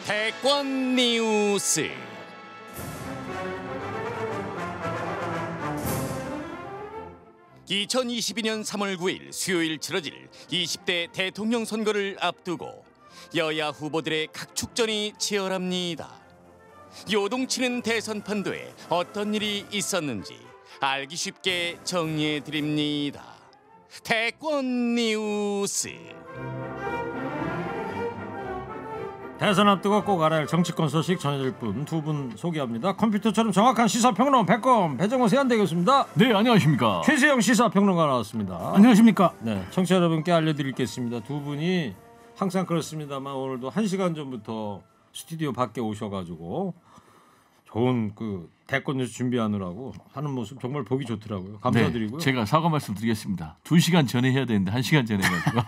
대권 뉴스. (2022년 3월 9일) 수요일 치러질 20대 대통령 선거를 앞두고 여야 후보들의 각축전이 치열합니다. 요동치는 대선 판도에 어떤 일이 있었는지 알기 쉽게 정리해드립니다. 대권 뉴스. 대선 앞두고 꼭 알아야 할 정치권 소식 전해질 분 두 분 소개합니다. 컴퓨터처럼 정확한 시사평론 백검 배정호 세한대 교수입니다. 네, 안녕하십니까. 최수영 시사평론가 나왔습니다. 안녕하십니까. 네, 청취자 여러분께 알려드리겠습니다. 두 분이 항상 그렇습니다만 오늘도 1시간 전부터 스튜디오 밖에 오셔가지고 좋은 그 대권 뉴스 준비하느라고 하는 모습 정말 보기 좋더라고요. 감사드리고요. 네, 제가 사과 말씀드리겠습니다. 2시간 전에 해야 되는데 1시간 전에 해가지고.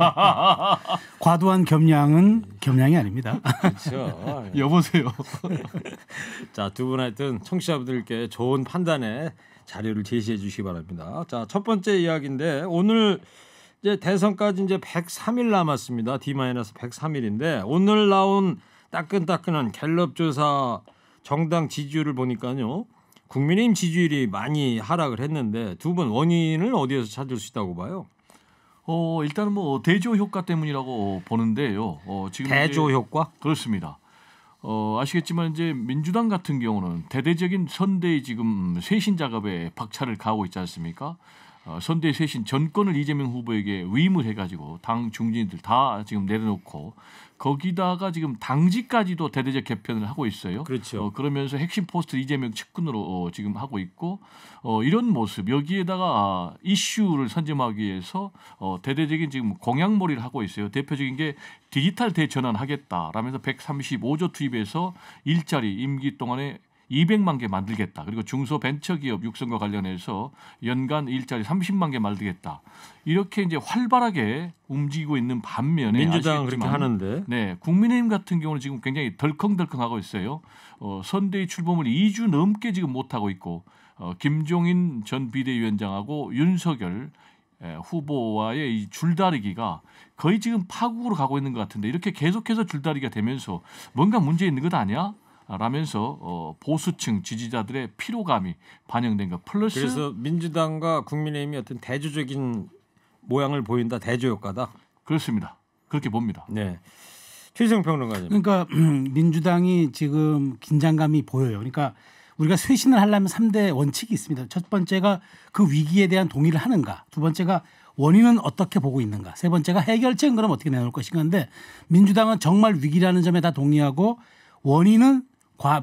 과도한 겸양은 겸양이 아닙니다. 그렇죠. 여보세요. 자, 두 분 하여튼 청취자분들께 좋은 판단의 자료를 제시해 주시기 바랍니다. 자, 첫 번째 이야기인데 오늘 이제 대선까지 이제 103일 남았습니다. D-103일인데 오늘 나온 따끈따끈한 갤럽 조사 정당 지지율을 보니까요. 국민의힘 지지율이 많이 하락을 했는데 두 분 원인을 어디에서 찾을 수 있다고 봐요? 일단은 뭐 대조 효과 때문이라고 보는데요. 지금 대조 효과? 그렇습니다. 아시겠지만 이제 민주당 같은 경우는 대대적인 선대의 지금 쇄신 작업에 박차를 가하고 있지 않습니까? 선대 쇄신 전권을 이재명 후보에게 위임을 해가지고 당 중진들 다 지금 내려놓고 거기다가 지금 당직까지도 대대적 개편을 하고 있어요. 그렇죠. 그러면서 핵심 포스트 이재명 측근으로 지금 하고 있고 이런 모습 여기에다가 이슈를 선점하기 위해서 대대적인 지금 공약몰이를 하고 있어요. 대표적인 게 디지털 대전환하겠다라면서 135조 투입해서 일자리 임기 동안에 200만 개 만들겠다. 그리고 중소벤처기업 육성과 관련해서 연간 일자리 30만 개 만들겠다. 이렇게 이제 활발하게 움직이고 있는 반면에 민주당은 그렇게 하는데, 네, 국민의힘 같은 경우는 지금 굉장히 덜컹덜컹하고 있어요. 선대위 출범을 2주 넘게 지금 못 하고 있고, 김종인 전 비대위원장하고 윤석열 후보와의 이 줄다리기가 거의 지금 파국으로 가고 있는 것 같은데 이렇게 계속해서 줄다리기가 되면서 뭔가 문제 있는 것 아니야? 라면서 보수층 지지자들의 피로감이 반영된 것 플러스 그래서 민주당과 국민의힘이 어떤 대조적인 모양을 보인다. 대조 효과다. 그렇습니다. 그렇게 봅니다. 네, 최수영 평론가님. 그러니까 민주당이 지금 긴장감이 보여요. 그러니까 우리가 쇄신을 하려면 3대 원칙이 있습니다. 첫 번째가 그 위기에 대한 동의를 하는가. 두 번째가 원인은 어떻게 보고 있는가. 세 번째가 해결책은 그럼 어떻게 내놓을 것인가인데 민주당은 정말 위기라는 점에 다 동의하고 원인은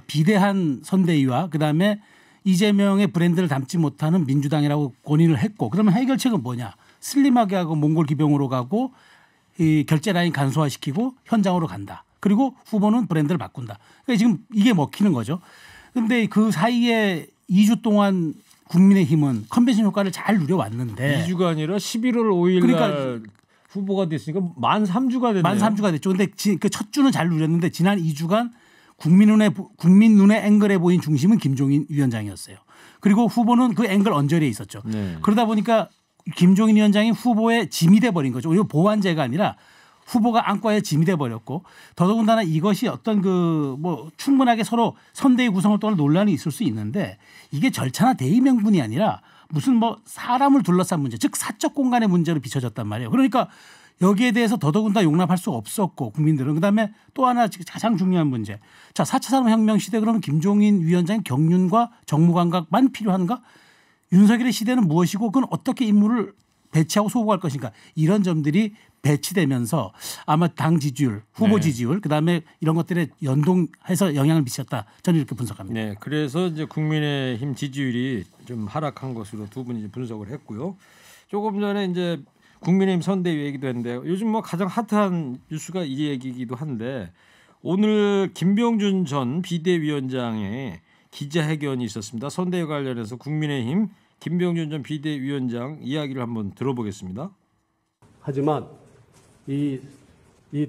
비대한 선대위와 그다음에 이재명의 브랜드를 담지 못하는 민주당이라고 권유를 했고 그러면 해결책은 뭐냐. 슬림하게 하고 몽골 기병으로 가고 이 결제 라인 간소화시키고 현장으로 간다. 그리고 후보는 브랜드를 바꾼다. 그러니까 지금 이게 먹히는 거죠. 그런데 그 사이에 2주 동안 국민의힘은 컨벤션 효과를 잘 누려왔는데 2주가 아니라 11월 5일 그러니까 날 후보가 됐으니까 만 3주가 됐네요. 만 3주가 됐죠. 그런데 그 첫 주는 잘 누렸는데 지난 2주간 국민 눈에 앵글에 보인 중심은 김종인 위원장이었어요. 그리고 후보는 그 앵글 언저리에 있었죠. 네. 그러다 보니까 김종인 위원장이 후보의 짐이 돼버린 거죠. 이거 보완제가 아니라 후보가 안과의 짐이 돼버렸고 더더군다나 이것이 어떤 그 뭐 충분하게 서로 선대위 구성을 떠날 논란이 있을 수 있는데 이게 절차나 대의 명분이 아니라 무슨 뭐 사람을 둘러싼 문제 즉 사적 공간의 문제로 비춰졌단 말이에요. 그러니까 여기에 대해서 더더군다나 용납할 수 없었고 국민들은 그다음에 또 하나 가장 중요한 문제. 자, 4차 산업혁명 시대 그러면 김종인 위원장의 경륜과 정무감각만 필요한가? 윤석열의 시대는 무엇이고 그건 어떻게 인물을 배치하고 소구할 것인가? 이런 점들이 배치되면서 아마 당 지지율, 후보 지지율 그다음에 이런 것들에 연동해서 영향을 미쳤다. 저는 이렇게 분석합니다. 네, 그래서 이제 국민의힘 지지율이 좀 하락한 것으로 두 분이 분석을 했고요. 조금 전에 이제 국민의힘 선대위 얘기도 했는데 요즘 뭐 가장 핫한 뉴스가 이 얘기이기도 한데 오늘 김병준 전 비대위원장의 기자회견이 있었습니다. 선대위 관련해서 국민의힘 김병준 전 비대위원장 이야기를 한번 들어보겠습니다. 하지만 이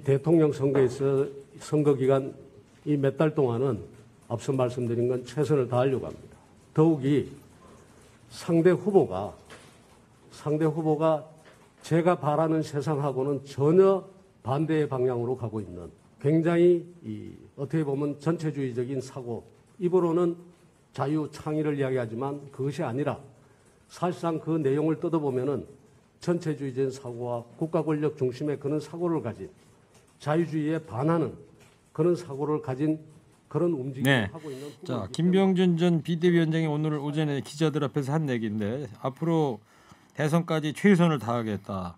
대통령 선거에서 선거 기간 이 몇 달 동안은 앞서 말씀드린 건 최선을 다하려고 합니다. 더욱이 상대 후보가 제가 바라는 세상하고는 전혀 반대의 방향으로 가고 있는 굉장히 어떻게 보면 전체주의적인 사고, 입으로는 자유 창의를 이야기하지만 그것이 아니라 사실상 그 내용을 뜯어보면은 전체주의적인 사고와 국가 권력 중심의 그런 사고를 가진 자유주의에 반하는 그런 사고를 가진 그런 움직임을 네. 하고 있는. 자, 김병준 전 비대위원장이 오늘 오전에 기자들 앞에서 한 얘기인데 앞으로 대선까지 최선을 다하겠다.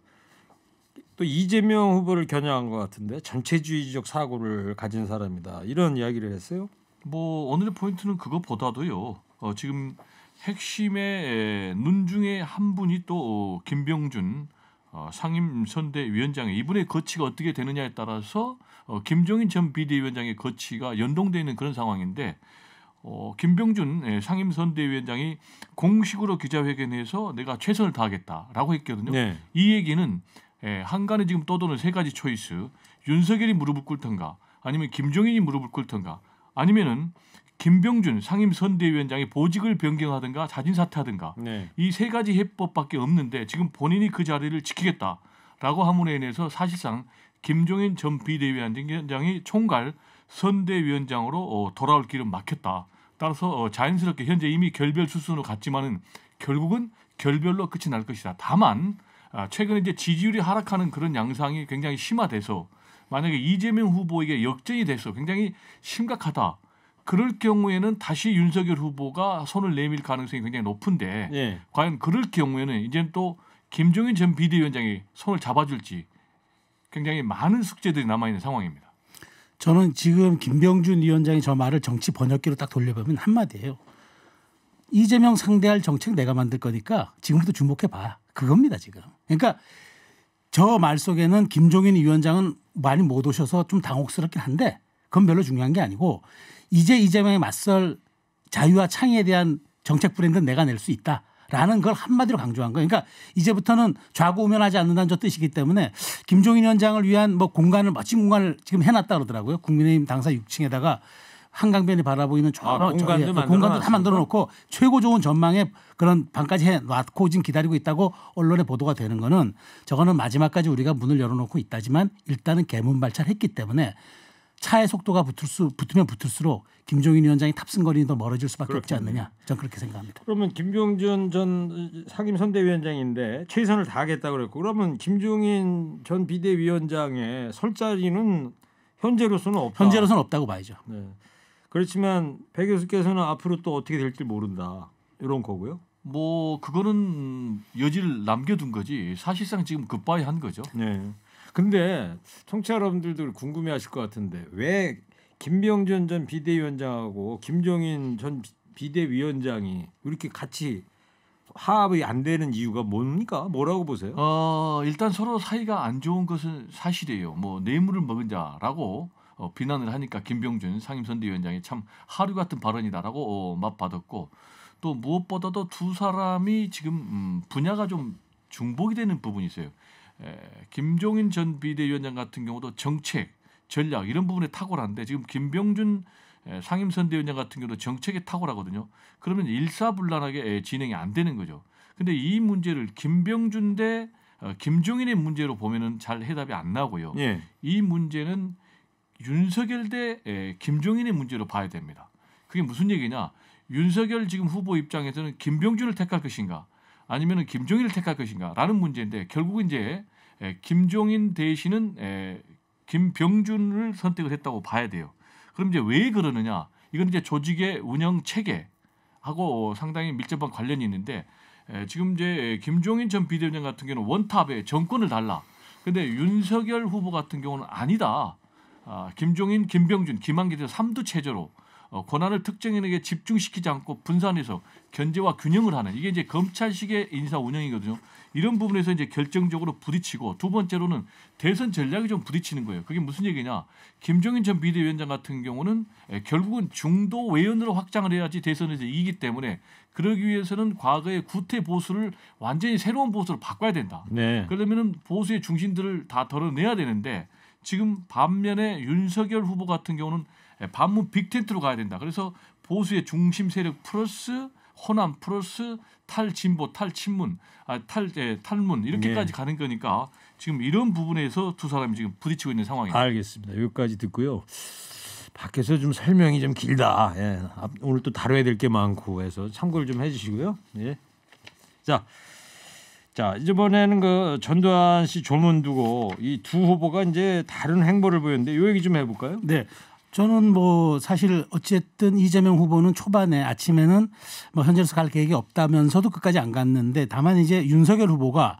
또 이재명 후보를 겨냥한 것 같은데 전체주의적 사고를 가진 사람이다. 이런 이야기를 했어요. 뭐 오늘의 포인트는 그것보다도요. 지금 핵심의 눈 중에 한 분이 또 김병준 상임선대위원장의 이분의 거치가 어떻게 되느냐에 따라서 김종인 전 비대위원장의 거치가 연동되어 있는 그런 상황인데 김병준 상임선대위원장이 공식으로 기자회견에서 내가 최선을 다하겠다라고 했거든요. 네. 이 얘기는 한간에 지금 떠도는 세 가지 초이스, 윤석열이 무릎을 꿇던가 아니면 김종인이 무릎을 꿇던가 아니면은 김병준 상임선대위원장이 보직을 변경하든가 자진 사퇴하든가 네. 이 세 가지 해법밖에 없는데 지금 본인이 그 자리를 지키겠다라고 함으로 인해서 사실상 김종인 전 비대위원장이 총괄 선대위원장으로 돌아올 길은 막혔다. 따라서 자연스럽게 현재 이미 결별 수순으로 갔지만은 결국은 결별로 끝이 날 것이다. 다만 최근에 이제 지지율이 하락하는 그런 양상이 굉장히 심화돼서 만약에 이재명 후보에게 역전이 돼서 굉장히 심각하다. 그럴 경우에는 다시 윤석열 후보가 손을 내밀 가능성이 굉장히 높은데 네. 과연 그럴 경우에는 이제는 또 김종인 전 비대위원장이 손을 잡아줄지 굉장히 많은 숙제들이 남아있는 상황입니다. 저는 지금 김병준 위원장이 저 말을 정치 번역기로 딱 돌려보면 한마디예요. 이재명 상대할 정책 내가 만들 거니까 지금부터 주목해 봐. 그겁니다 지금. 그러니까 저 말 속에는 김종인 위원장은 많이 못 오셔서 좀 당혹스럽긴 한데 그건 별로 중요한 게 아니고 이제 이재명에 맞설 자유와 창의에 대한 정책 브랜드는 내가 낼 수 있다라는 걸 한마디로 강조한 거예요. 그러니까 이제부터는 좌고우면하지 않는다는 저 뜻이기 때문에 김종인 위원장을 위한 뭐 공간을 멋진 공간을 지금 해놨다 그러더라고요. 국민의힘 당사 6층에다가 한강변이 바라보이는 공간도 다 만들어 놓고 최고 좋은 전망에 그런 방까지 해놨고 지금 기다리고 있다고 언론에 보도가 되는 거는 저거는 마지막까지 우리가 문을 열어놓고 있다지만 일단은 개문 발차했기 때문에 차의 속도가 붙으면 붙을수록 김종인 위원장이 탑승거리는 더 멀어질 수밖에 없지 않느냐. 저는 그렇게 생각합니다. 그러면 김병준 전 상임선대위원장인데 최선을 다하겠다 그랬고 그러면 김종인 전 비대위원장의 설 자리는 현재로서는 없다. 현재로서는 없다고 봐야죠. 네. 그렇지만 배 교수께서는 앞으로 또 어떻게 될지 모른다 이런 거고요. 뭐 그거는 여지를 남겨둔 거지 사실상 지금 굿바이 한 거죠. 네. 근데 청취자 여러분들도 궁금해하실 것 같은데 왜 김병준 전 비대위원장하고 김종인 전 비대위원장이 이렇게 같이 화합이 안 되는 이유가 뭡니까? 뭐라고 보세요? 일단 서로 사이가 안 좋은 것은 사실이에요. 뭐 뇌물을 먹은 자라고 비난을 하니까 김병준 상임선대위원장이 참 하류 같은 발언이다라고 맞받았고 또 무엇보다도 두 사람이 지금 분야가 좀 중복이 되는 부분이 있어요. 김종인 전 비대위원장 같은 경우도 정책, 전략 이런 부분에 탁월한데 지금 김병준 상임선대위원장 같은 경우도 정책에 탁월하거든요. 그러면 일사불란하게 진행이 안 되는 거죠. 근데 이 문제를 김병준 대 김종인의 문제로 보면은 잘 해답이 안 나고요. 예. 이 문제는 윤석열 대 김종인의 문제로 봐야 됩니다. 그게 무슨 얘기냐? 윤석열 지금 후보 입장에서는 김병준을 택할 것인가? 아니면은 김종인을 택할 것인가라는 문제인데 결국 이제 김종인 대신은 김병준을 선택을 했다고 봐야 돼요. 그럼 이제 왜 그러느냐? 이건 이제 조직의 운영 체계하고 상당히 밀접한 관련이 있는데 지금 이제 김종인 전 비대위원장 같은 경우는 원탑에 정권을 달라. 근데 윤석열 후보 같은 경우는 아니다. 김종인, 김병준, 김한길에서 3두 체제로 권한을 특정인에게 집중시키지 않고 분산해서 견제와 균형을 하는 이게 이제 검찰식의 인사 운영이거든요. 이런 부분에서 이제 결정적으로 부딪히고 두 번째로는 대선 전략이 좀 부딪히는 거예요. 그게 무슨 얘기냐? 김종인 전 비대위원장 같은 경우는 결국은 중도 외연으로 확장을 해야지 대선에서 이기기 때문에 그러기 위해서는 과거의 구태 보수를 완전히 새로운 보수로 바꿔야 된다. 네. 그러면은 보수의 중심들을 다 덜어내야 되는데 지금 반면에 윤석열 후보 같은 경우는 반문 빅텐트로 가야 된다. 그래서 보수의 중심 세력 플러스 호남 플러스 탈진보, 탈친문, 탈문 이렇게까지 가는 거니까 지금 이런 부분에서 두 사람이 지금 부딪히고 있는 상황입니다. 알겠습니다. 여기까지 듣고요. 밖에서 좀 설명이 좀 길다. 예. 오늘 또 다뤄야 될 게 많고 해서 참고를 좀 해주시고요. 예. 자 이번에는 그 전두환 씨 조문 두고 이 두 후보가 이제 다른 행보를 보였는데 이 얘기 좀 해볼까요? 네. 저는 뭐 사실 어쨌든 이재명 후보는 초반에 아침에는 뭐 현재로서 갈 계획이 없다면서도 끝까지 안 갔는데 다만 이제 윤석열 후보가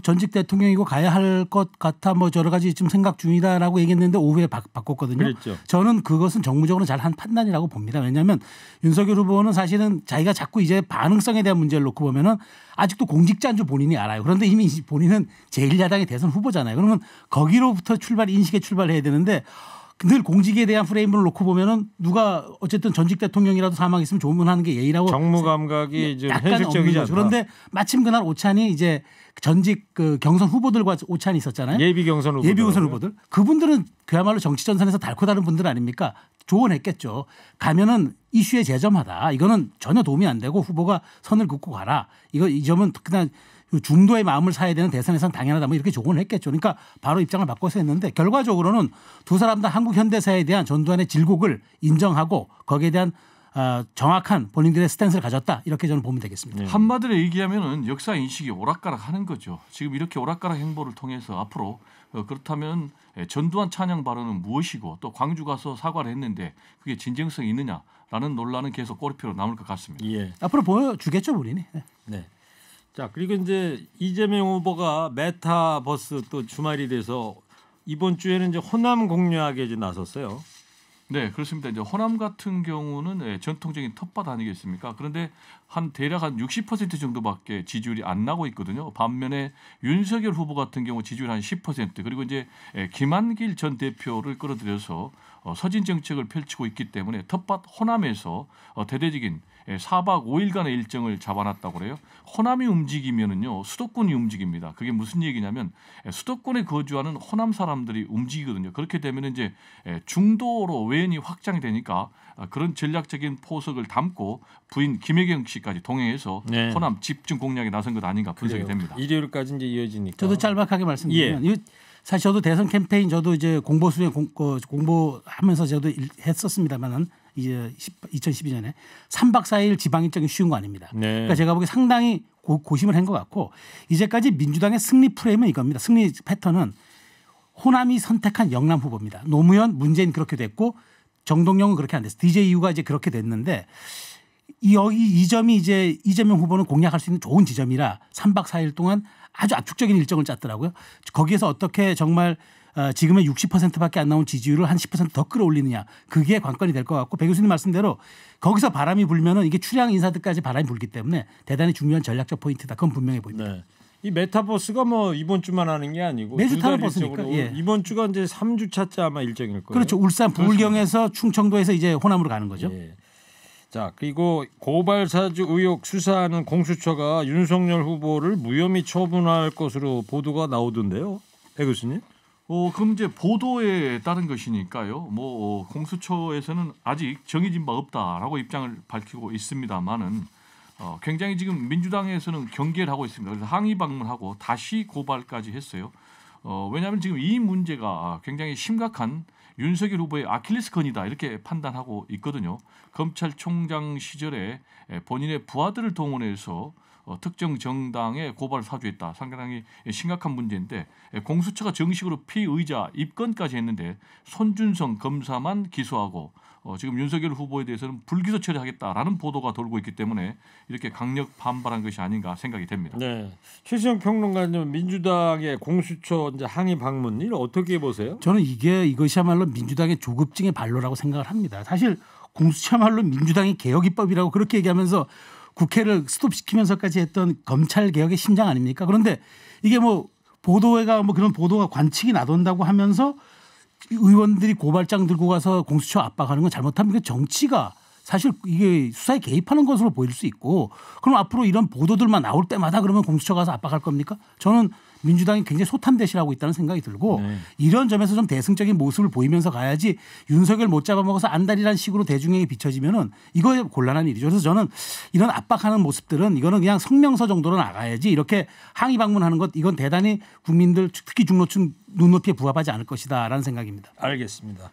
전직 대통령이고 가야 할 것 같아 뭐 여러 가지 지금 생각 중이다라고 얘기했는데 오후에 바꿨거든요. 그랬죠. 저는 그것은 정무적으로 잘한 판단이라고 봅니다. 왜냐하면 윤석열 후보는 사실은 자기가 자꾸 이제 반응성에 대한 문제를 놓고 보면은 아직도 공직자인 줄 본인이 알아요. 그런데 이미 본인은 제1야당의 대선 후보잖아요. 그러면 거기로부터 인식에 출발해야 되는데 늘 공직에 대한 프레임을 놓고 보면은 누가 어쨌든 전직 대통령이라도 사망했으면 조문하는 게 예의라고 정무 감각이 좀 약간 현실적이지 않다. 그런데 마침 그날 오찬이 이제 전직 그 경선 후보들과 오찬이 있었잖아요. 예비 경선 후보들. 그분들은 그야말로 정치 전선에서 달고 다른 분들 아닙니까? 조언했겠죠. 가면은 이슈에 재점하다. 이거는 전혀 도움이 안 되고 후보가 선을 긋고 가라. 이 점은 그냥 중도의 마음을 사야 되는 대선에서는 당연하다. 뭐 이렇게 조언을 했겠죠. 그러니까 바로 입장을 바꿔서 했는데 결과적으로는 두 사람 다 한국 현대사에 대한 전두환의 질곡을 인정하고 거기에 대한 정확한 본인들의 스탠스를 가졌다. 이렇게 저는 보면 되겠습니다. 한마디로 얘기하면은 역사 인식이 오락가락하는 거죠. 지금 이렇게 오락가락 행보를 통해서 앞으로 그렇다면 전두환 찬양 발언은 무엇이고 또 광주 가서 사과를 했는데 그게 진정성이 있느냐라는 논란은 계속 꼬리표로 남을 것 같습니다. 예. 앞으로 보여주겠죠, 본인이. 네. 자 그리고 이제 이재명 후보가 메타버스 또 주말이 돼서 이번 주에는 이제 호남 공략에 이제 나섰어요. 네, 그렇습니다. 이제 호남 같은 경우는 전통적인 텃밭 아니겠습니까? 그런데 대략 한 60% 정도밖에 지지율이 안 나고 있거든요. 반면에 윤석열 후보 같은 경우 지지율 한 10% 그리고 이제 김한길 전 대표를 끌어들여서 서진 정책을 펼치고 있기 때문에 텃밭 호남에서 대대적인 4박 5일간의 일정을 잡아놨다고 그래요. 호남이 움직이면은요 수도권이 움직입니다. 그게 무슨 얘기냐면 수도권에 거주하는 호남 사람들이 움직이거든요. 그렇게 되면 이제 중도로 외연이 확장이 되니까 그런 전략적인 포석을 담고 부인 김혜경 씨까지 동행해서 네. 호남 집중 공략에 나선 것 아닌가 분석이 됩니다. 일요일까지 이제 이어지니까. 저도 짤막하게 말씀드리면 사실 저도 대선 캠페인 저도 이제 공부하면서 저도 했었습니다만은 이제 2012년에 3박 4일 지방 일정이 쉬운 거 아닙니다. 네. 그러니까 제가 보기에 상당히 고심을 한 것 같고 이제까지 민주당의 승리 프레임은 이겁니다. 승리 패턴은 호남이 선택한 영남 후보입니다. 노무현, 문재인 그렇게 됐고 정동영은 그렇게 안 됐어요. DJU가 이제 그렇게 됐는데 이 점이 이제 이재명 후보는 공략할 수 있는 좋은 지점이라 3박 4일 동안 아주 압축적인 일정을 짰더라고요. 거기에서 어떻게 정말 지금의 60%밖에 안 나온 지지율을 한 10% 더 끌어올리느냐. 그게 관건이 될 것 같고 배 교수님 말씀대로 거기서 바람이 불면은 이게 출향 인사들까지 바람이 불기 때문에 대단히 중요한 전략적 포인트다. 그건 분명해 보입니다. 네. 이 메타버스가 뭐 이번 주만 하는 게 아니고 매주 타는 버스니까 이번 주가 이제 3주차째 아마 일정일 거예요. 그렇죠. 울산 부울경에서 충청도에서 이제 호남으로 가는 거죠. 예. 자 그리고 고발 사주 의혹 수사하는 공수처가 윤석열 후보를 무혐의 처분할 것으로 보도가 나오던데요, 배 교수님? 그럼 이제 보도에 따른 것이니까요. 공수처에서는 아직 정해진 바 없다라고 입장을 밝히고 있습니다만은 굉장히 지금 민주당에서는 경계를 하고 있습니다. 그래서 항의 방문하고 다시 고발까지 했어요. 왜냐하면 지금 이 문제가 굉장히 심각한 윤석열 후보의 아킬레스건이다 이렇게 판단하고 있거든요. 검찰총장 시절에 본인의 부하들을 동원해서 특정 정당에 고발을 사주했다. 상당히 심각한 문제인데 공수처가 정식으로 피의자 입건까지 했는데 손준성 검사만 기소하고 지금 윤석열 후보에 대해서는 불기소 처리하겠다라는 보도가 돌고 있기 때문에 이렇게 강력 반발한 것이 아닌가 생각이 됩니다. 네, 최시영 평론가님 민주당의 공수처 이제 항의 방문 일 어떻게 보세요? 저는 이것이야말로 민주당의 조급증의 발로라고 생각을 합니다. 사실 공수처야말로 민주당의 개혁 입법이라고 그렇게 얘기하면서 국회를 스톱시키면서까지 했던 검찰 개혁의 심장 아닙니까? 그런데 이게 보도회가 그런 보도가 관측이 나돈다고 하면서 의원들이 고발장 들고 가서 공수처 압박하는 건 잘못하면 이게 정치가 사실 이게 수사에 개입하는 것으로 보일 수 있고 그럼 앞으로 이런 보도들만 나올 때마다 그러면 공수처 가서 압박할 겁니까? 저는 민주당이 굉장히 소탐대실하고 있다는 생각이 들고 이런 점에서 좀 대승적인 모습을 보이면서 가야지 윤석열 못 잡아먹어서 안달이라는 식으로 대중에게 비춰지면은 이거 곤란한 일이죠. 그래서 저는 이런 압박하는 모습들은 이거는 그냥 성명서 정도로 나가야지 이렇게 항의 방문하는 것 이건 대단히 국민들 특히 중노층 눈높이에 부합하지 않을 것이다라는 생각입니다. 알겠습니다.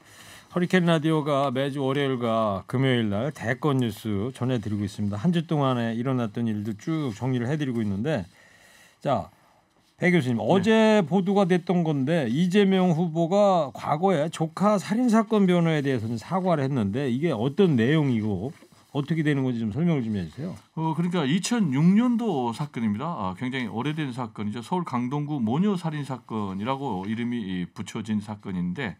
허리케인 라디오가 매주 월요일과 금요일 날 대권 뉴스 전해드리고 있습니다. 한 주 동안에 일어났던 일들 쭉 정리를 해드리고 있는데, 자, 배 교수님, 어제 보도가 됐던 건데 이재명 후보가 과거에 조카 살인 사건 변호에 대해서는 사과를 했는데 이게 어떤 내용이고 어떻게 되는 건지 좀 설명을 좀 해주세요. 그러니까 2006년도 사건입니다. 굉장히 오래된 사건이죠. 서울 강동구 모녀 살인 사건이라고 이름이 붙여진 사건인데,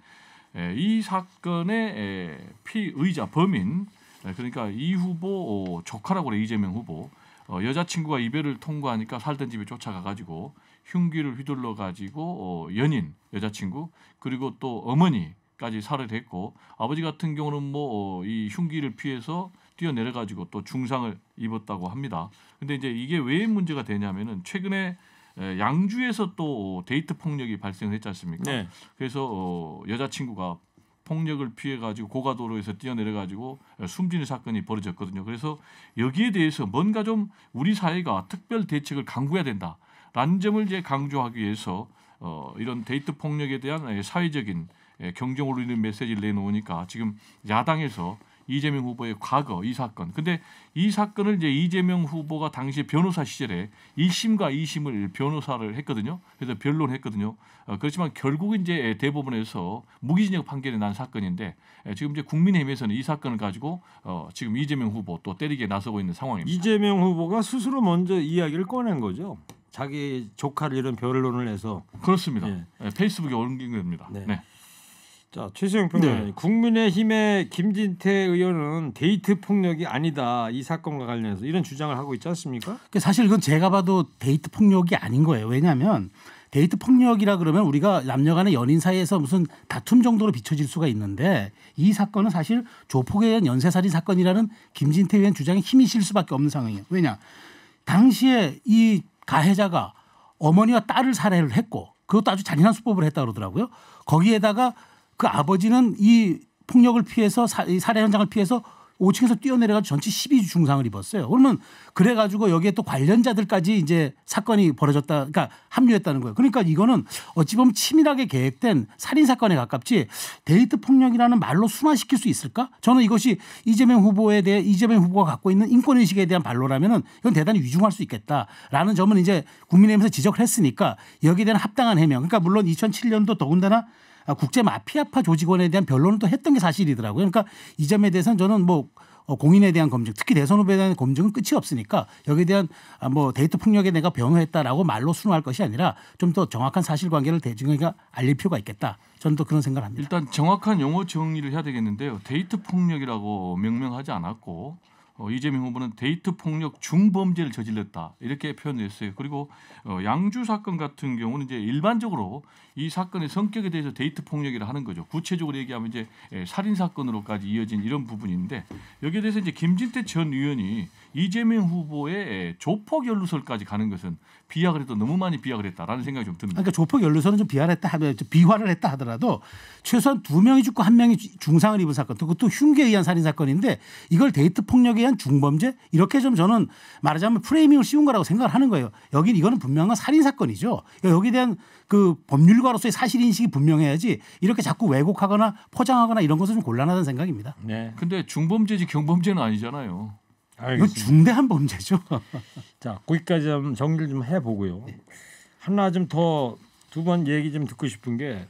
이 사건의 피의자 범인, 그러니까 이 후보 조카라고 그래. 이재명 후보 여자친구가 이별을 통보하니까 살던 집에 쫓아가가지고 흉기를 휘둘러 가지고 연인 여자친구 그리고 또 어머니까지 살해를 했고, 아버지 같은 경우는 뭐 이 흉기를 피해서 뛰어내려 가지고 또 중상을 입었다고 합니다. 근데 이제 이게 왜 문제가 되냐면은 최근에 양주에서 또 데이트 폭력이 발생했지 않습니까? 네. 그래서 여자친구가 폭력을 피해 가지고 고가도로에서 뛰어내려 가지고 숨지는 사건이 벌어졌거든요. 그래서 여기에 대해서 뭔가 좀 우리 사회가 특별 대책을 강구해야 된다라는 점을 이제 강조하기 위해서 이런 데이트 폭력에 대한 사회적인 경종을 울리는 메시지를 내놓으니까 지금 야당에서 이재명 후보의 과거 이 사건. 근데 이 사건을 이제 이재명 후보가 당시 변호사 시절에 1심과 2심을 변호사를 했거든요. 그래서 변론했거든요. 그렇지만 결국 이제 대법원에서 무기징역 판결이 난 사건인데, 지금 이제 국민의힘에서는 이 사건을 가지고 지금 이재명 후보 또 때리게 나서고 있는 상황입니다. 이재명 후보가 스스로 먼저 이야기를 꺼낸 거죠. 자기 조카를 이런 변론을 해서. 그렇습니다. 예. 페이스북에 올린 겁니다. 네. 네. 자, 최수영 평론가님, 국민의힘의 김진태 의원은 데이트 폭력이 아니다 이 사건과 관련해서 이런 주장을 하고 있지 않습니까? 사실 이건 제가 봐도 데이트 폭력이 아닌 거예요. 왜냐하면 데이트 폭력이라 그러면 우리가 남녀간의 연인 사이에서 무슨 다툼 정도로 비춰질 수가 있는데, 이 사건은 사실 조폭에 의한 연쇄살인 사건이라는 김진태 의원 주장에 힘이 실 수밖에 없는 상황이에요. 왜냐, 당시에 이 가해자가 어머니와 딸을 살해를 했고 그것도 아주 잔인한 수법을 했다고 그러더라고요. 거기에다가 그 아버지는 이 폭력을 피해서 살해 현장을 피해서 5층에서 뛰어내려가지고 전치 12주 중상을 입었어요. 그러면 그래가지고 여기에 또 관련자들까지 이제 사건이 벌어졌다, 그러니까 합류했다는 거예요. 그러니까 이거는 어찌 보면 치밀하게 계획된 살인 사건에 가깝지 데이트 폭력이라는 말로 순화시킬 수 있을까? 저는 이것이 이재명 후보에 대해 이재명 후보가 갖고 있는 인권 의식에 대한 반로라면은 이건 대단히 위중할 수 있겠다라는 점은 이제 국민의힘에서 지적을 했으니까 여기에 대한 합당한 해명. 그러니까 물론 2007년도 더군다나 국제 마피아파 조직원에 대한 변론을 또 했던 게 사실이더라고요. 그러니까 이 점에 대해서는 저는 뭐 공인에 대한 검증, 특히 대선 후보에 대한 검증은 끝이 없으니까 여기에 대한 뭐 데이트 폭력에 내가 변호했다라고 말로 순화할 것이 아니라 좀 더 정확한 사실관계를 대중에게 알릴 필요가 있겠다. 저는 또 그런 생각을 합니다. 일단 정확한 용어 정리를 해야 되겠는데요. 데이트 폭력이라고 명명하지 않았고 이재명 후보는 데이트 폭력 중범죄를 저질렀다 이렇게 표현했어요. 그리고 양주 사건 같은 경우는 이제 일반적으로 이 사건의 성격에 대해서 데이트 폭력이라 하는 거죠. 구체적으로 얘기하면 이제 살인 사건으로까지 이어진 이런 부분인데, 여기에 대해서 이제 김진태 전 의원이 이재명 후보의 조폭 연루설까지 가는 것은 비약을 해도 너무 많이 비약을 했다라는 생각이 좀 듭니다. 그러니까 조폭 연루설은 좀 비화를 했다 하더라도 최소한 2명이 죽고 1명이 중상을 입은 사건, 그것도 흉기에 의한 살인 사건인데 이걸 데이트 폭력에 의한 중범죄 이렇게 좀 저는 말하자면 프레이밍을 씌운 거라고 생각을 하는 거예요. 이거는 분명한 살인 사건이죠. 여기에 대한 그 법률가로서의 사실 인식이 분명해야지 이렇게 자꾸 왜곡하거나 포장하거나 이런 것은 좀 곤란하다는 생각입니다. 네. 근데 중범죄지 경범죄는 아니잖아요. 이건 중대한 범죄죠. 자, 거기까지 좀 정리를 좀 해보고요. 하나 좀 더 두 번 얘기 좀 듣고 싶은 게,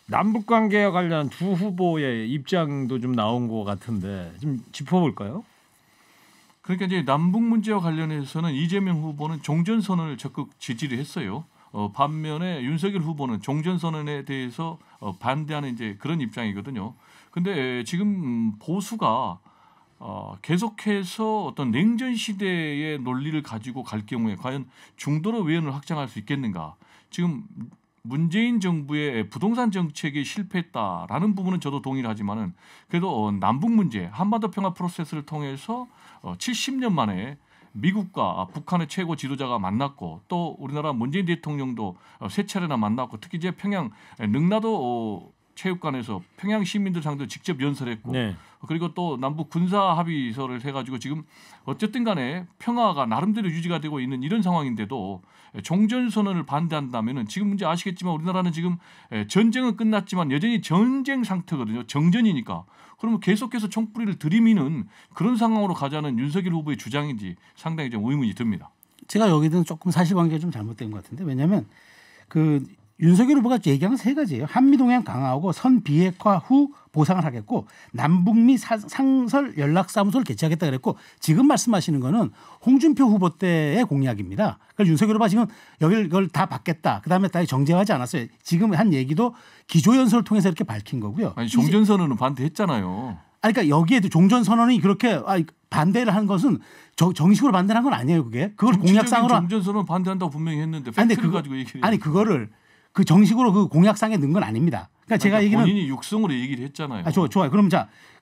남북 관계와 관련 두 후보의 입장도 좀 나온 것 같은데 좀 짚어볼까요? 그러니까 이제 남북 문제와 관련해서는 이재명 후보는 종전 선언을 적극 지지를 했어요. 반면에 윤석열 후보는 종전 선언에 대해서 반대하는 이제 그런 입장이거든요. 근데 지금 보수가 계속해서 어떤 냉전 시대의 논리를 가지고 갈 경우에 과연 중도로 외연을 확장할 수 있겠는가? 지금 문재인 정부의 부동산 정책이 실패했다라는 부분은 저도 동의를 하지만은 그래도 남북 문제 한반도 평화 프로세스를 통해서 70년 만에 미국과 북한의 최고 지도자가 만났고 또 우리나라 문재인 대통령도 세 차례나 만났고 특히 이제 평양 능라도 체육관에서 평양 시민들 상대로 직접 연설했고 네. 그리고 또 남북 군사 합의서를 해가지고 지금 어쨌든 간에 평화가 나름대로 유지가 되고 있는 이런 상황인데도 종전선언을 반대한다면은 지금 문제 아시겠지만 우리나라는 지금 전쟁은 끝났지만 여전히 전쟁 상태거든요. 정전이니까. 그러면 계속해서 총뿌리를 들이미는 그런 상황으로 가자는 윤석열 후보의 주장인지 상당히 좀 의문이 듭니다. 제가 여기는 조금 사실관계가 좀 잘못된 것 같은데 왜냐하면 그 윤석열 후보가 얘기한 건 3가지예요. 한미동맹 강화하고 선 비핵화 후 보상을 하겠고 남북미 상설 연락사무소를 개최하겠다 그랬고 지금 말씀하시는 거는 홍준표 후보 때의 공약입니다. 그러니까 윤석열 후보가 지금 여기를 이걸 다 받겠다. 그다음에 다 정제하지 않았어요. 지금 한 얘기도 기조연설을 통해서 이렇게 밝힌 거고요. 아니 종전선언은 반대했잖아요. 그러니까 여기에도 종전선언이 그렇게 반대를 한 것은 정식으로 반대한 건 아니에요. 그걸 공약상으로 종전선언 반대한다고 분명히 했는데 팩트를 가지고 얘기를 아니 그거를 그 정식으로 그 공약상에 넣은 건 아닙니다. 그러니까 제가 얘기는 본인이 육성으로 얘기를 했잖아요. 좋아요.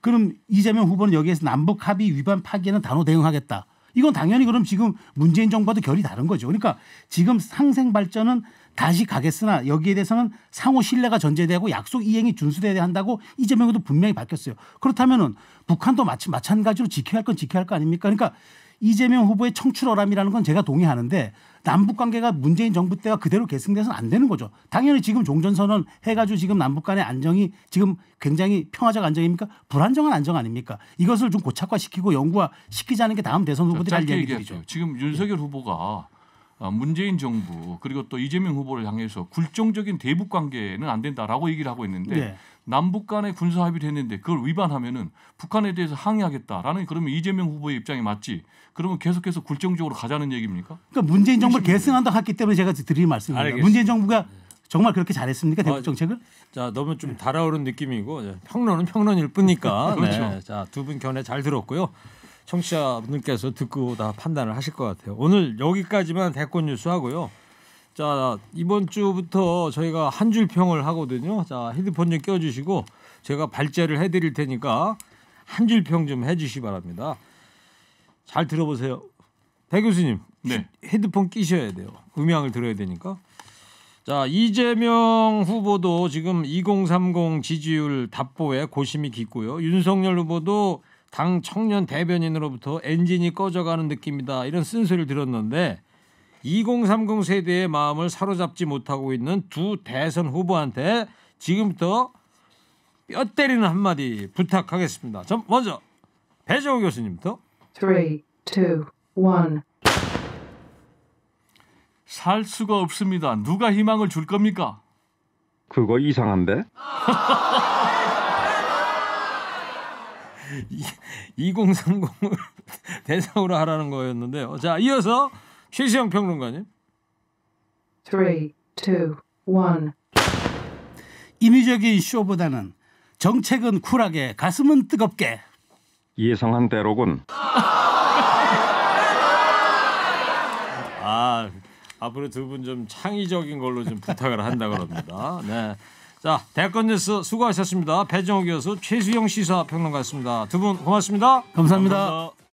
그럼 이재명 후보는 여기에서 남북 합의 위반 파기에는 단호 대응하겠다. 이건 당연히 그럼 지금 문재인 정부와도 결이 다른 거죠. 그러니까 지금 상생 발전은 다시 가겠으나 여기에 대해서는 상호 신뢰가 전제되고 약속 이행이 준수돼야 한다고 이재명 후보도 분명히 밝혔어요. 그렇다면은 북한도 마찬가지로 지켜야 할 건 지켜야 할 거 아닙니까? 그러니까 이재명 후보의 청출어람이라는 건 제가 동의하는데 남북 관계가 문재인 정부 때와 그대로 계승돼서는 안 되는 거죠. 당연히 지금 종전선언 해가지고 지금 남북 간의 안정이 지금 굉장히 평화적 안정입니까? 불안정한 안정 아닙니까? 이것을 좀 고착화시키고 영구화시키자는 게 다음 대선 후보들이 할 얘기들이죠. 지금 윤석열 후보가 문재인 정부 그리고 또 이재명 후보를 향해서 굴종적인 대북 관계는 안 된다라고 얘기를 하고 있는데 네. 남북 간에 군사 합의를 했는데 그걸 위반하면은 북한에 대해서 항의하겠다라는 그러면 이재명 후보의 입장이 맞지? 그러면 계속해서 굴종적으로 가자는 얘기입니까? 그러니까 문재인 정부를 계승한다고 했기 때문에 제가 드릴 말씀입니다. 알겠습니다. 문재인 정부가 정말 그렇게 잘했습니까? 대북 정책을? 자, 너무 좀 달아오른 느낌이고 평론은 평론일 뿐이니까. 그렇죠. 네. 자, 두 분 견해 잘 들었고요. 청취자분들께서 듣고 다 판단을 하실 것 같아요. 오늘 여기까지만 대권 뉴스 하고요. 자, 이번 주부터 저희가 한 줄 평을 하거든요. 자, 헤드폰 좀 껴주시고 제가 발제를 해드릴 테니까 한 줄 평 좀 해주시기 바랍니다. 잘 들어보세요. 배 교수님, 네. 헤드폰 끼셔야 돼요. 음향을 들어야 되니까. 자, 이재명 후보도 지금 2030 지지율 답보에 고심이 깊고요. 윤석열 후보도 당 청년 대변인으로부터 엔진이 꺼져가는 느낌이다. 이런 쓴소리를 들었는데 2030 세대의 마음을 사로잡지 못하고 있는 두 대선 후보한테 지금부터 뼈 때리는 한마디 부탁하겠습니다. 먼저 배정우 교수님부터. 3, 2, 1. 살 수가 없습니다. 누가 희망을 줄 겁니까? 그거 이상한데? 2030을 대상으로 하라는 거였는데요. 자, 이어서 최시영 평론가님. 3, 2, 1. 인위적인 쇼보다는 정책은 쿨하게 가슴은 뜨겁게. 예상한 대로군. 앞으로 두 분 좀 창의적인 걸로 좀 부탁을 한다 그럽니다. 네. 자, 대권 뉴스 수고하셨습니다. 배정우 교수, 최수영 시사평론가였습니다. 두 분 고맙습니다. 감사합니다. 감사합니다.